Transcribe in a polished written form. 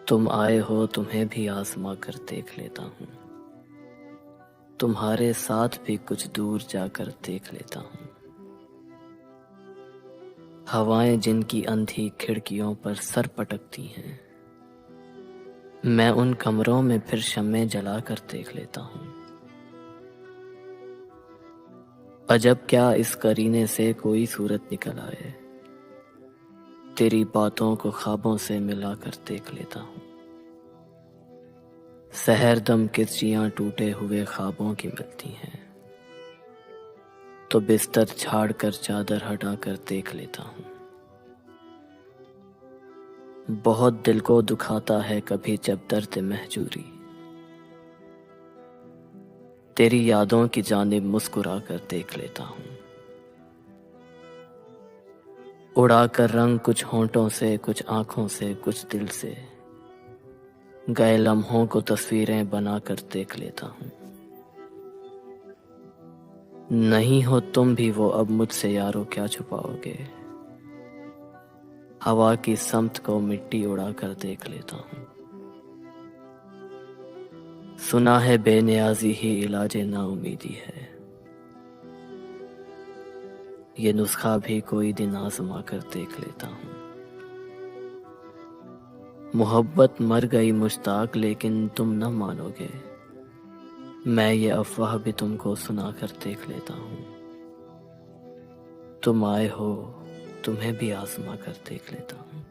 तुम आए हो, तुम्हें भी आजमा कर देख लेता हूँ। तुम्हारे साथ भी कुछ दूर जाकर देख लेता हूँ। हवाएं जिनकी अंधी खिड़कियों पर सर पटकती हैं, मैं उन कमरों में फिर शम्में जला कर देख लेता हूँ। अजब क्या इस करीने से कोई सूरत निकल आए, तेरी बातों को ख्वाबों से मिलाकर देख लेता हूँ। सहरदम किस्सियाँ टूटे हुए ख्वाबों की मिलती हैं, तो बिस्तर झाड़ कर चादर हटाकर देख लेता हूँ। बहुत दिल को दुखाता है कभी जब दर्द महजूरी, तेरी यादों की जानिब मुस्कुरा कर देख लेता हूँ। उड़ा कर रंग कुछ होंठों से, कुछ आंखों से, कुछ दिल से, गए लम्हों को तस्वीरें बना कर देख लेता हूँ। नहीं हो तुम भी वो अब मुझसे यारो, क्या छुपाओगे। हवा की समत को मिट्टी उड़ा कर देख लेता हूँ। सुना है बेनियाजी ही इलाजे नाउमीदी है, ये नुस्खा भी कोई दिन आजमा कर देख लेता हूँ। मोहब्बत मर गई मुश्ताक, लेकिन तुम न मानोगे, मैं ये अफवाह भी तुमको सुना कर देख लेता हूँ। तुम आए हो, तुम्हें भी आजमा कर देख लेता हूँ।